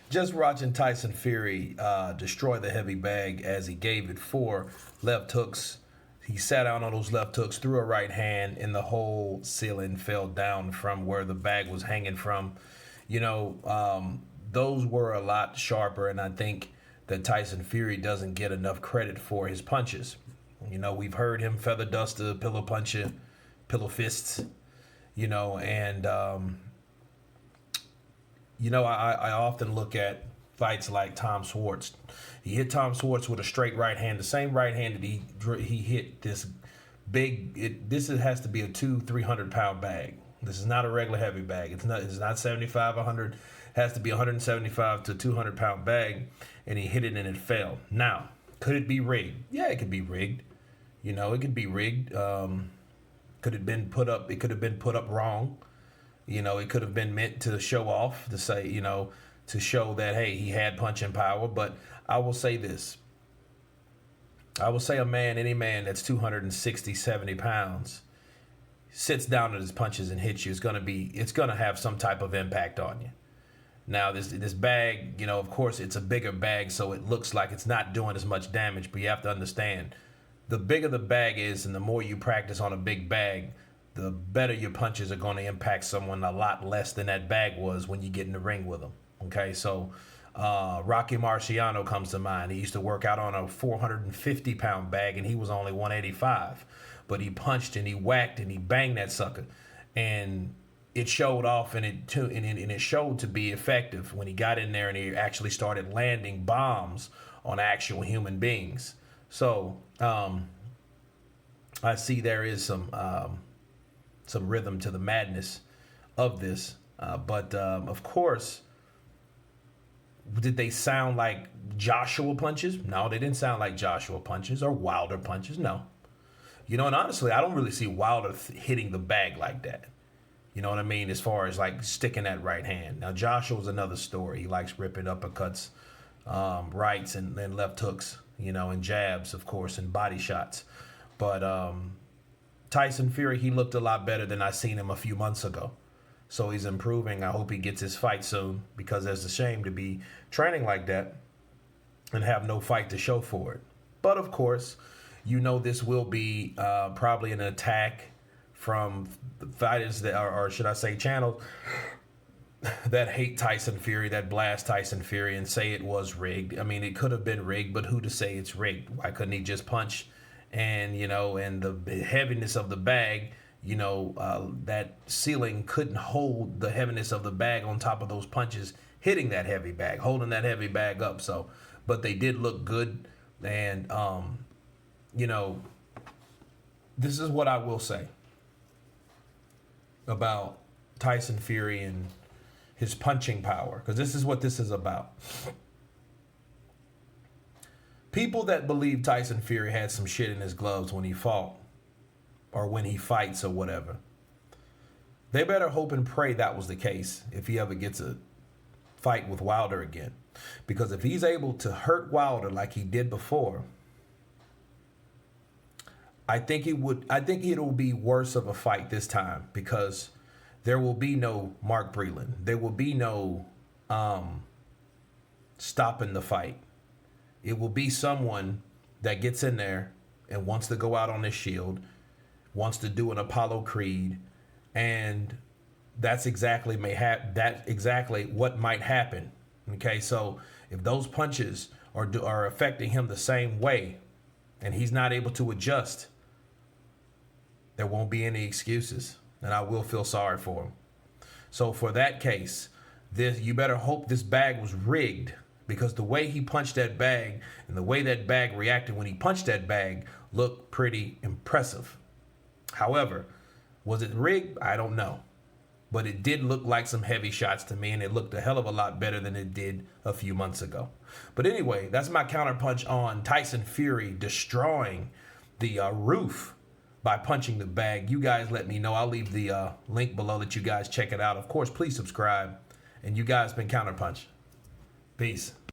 Just watching Tyson Fury destroy the heavy bag as he gave it 4 left hooks. He sat down on those left hooks, threw a right hand, and the whole ceiling fell down from where the bag was hanging from. Those were a lot sharper, and I think that Tyson Fury doesn't get enough credit for his punches. We've heard him feather dust a pillow puncher, pillow fists, and I often look at fights like Tom Schwartz. He hit Tom Schwartz with a straight right hand, the same right hand that he hit this big. This has to be a 200-300 pound bag. This is not a regular heavy bag. It's not 75, 100. It has to be 175 to 200 pound bag, and he hit it and it fell. Now, could it be rigged? Yeah, it could be rigged. It could be rigged. Could have been put up. It could have been put up wrong. It could have been meant to show off, to say, to show that, hey, he had punching power. But I will say this. I will say any man that's 260, 70 pounds sits down at his punches and hits you, it's going to have some type of impact on you. Now, this bag, of course, it's a bigger bag, so it looks like it's not doing as much damage. But you have to understand, the bigger the bag is and the more you practice on a big bag, the better your punches are going to impact someone a lot less than that bag was when you get in the ring with them. Okay, so Rocky Marciano comes to mind. He used to work out on a 450-pound bag, and he was only 185. But he punched and he whacked and he banged that sucker. And it showed off, and it showed to be effective when he got in there and he actually started landing bombs on actual human beings. So I see there is some rhythm to the madness of this. But of course, did they sound like Joshua punches? No, they didn't sound like Joshua punches or Wilder punches. No. And honestly, I don't really see Wilder hitting the bag like that. You know what I mean? As far as like sticking that right hand. Now, Joshua's another story. He likes ripping uppercuts, rights and left hooks, and jabs, of course, and body shots. But Tyson Fury, he looked a lot better than I seen him a few months ago. So he's improving. I hope he gets his fight soon, because it's a shame to be training like that and have no fight to show for it. But of course, this will be probably an attack from the fighters that are, or should I say channels that hate Tyson Fury, that blast Tyson Fury and say it was rigged. I mean, it could have been rigged, but who to say it's rigged? Why couldn't he just punch? And, and the heaviness of the bag, that ceiling couldn't hold the heaviness of the bag on top of those punches, hitting that heavy bag, holding that heavy bag up. So, but they did look good. And, this is what I will say about Tyson Fury and his punching power, because this is what this is about. People that believe Tyson Fury had some shit in his gloves when he fought, or when he fights or whatever, they better hope and pray that was the case if he ever gets a fight with Wilder again. Because if he's able to hurt Wilder like he did before, I think it'll be worse of a fight this time, because there will be no Mark Breland. There will be no stopping the fight. It will be someone that gets in there and wants to go out on his shield, wants to do an Apollo Creed, and that's exactly what might happen. Okay, so if those punches are affecting him the same way, and he's not able to adjust, there won't be any excuses, and I will feel sorry for him. So for that case, you better hope this bag was rigged, because the way he punched that bag and the way that bag reacted when he punched that bag looked pretty impressive. However, was it rigged? I don't know. But it did look like some heavy shots to me, and it looked a hell of a lot better than it did a few months ago. But anyway, that's my counterpunch on Tyson Fury destroying the roof by punching the bag. You guys let me know. I'll leave the link below that you guys check it out. Of course, please subscribe. And you guys been Counterpunch. Peace.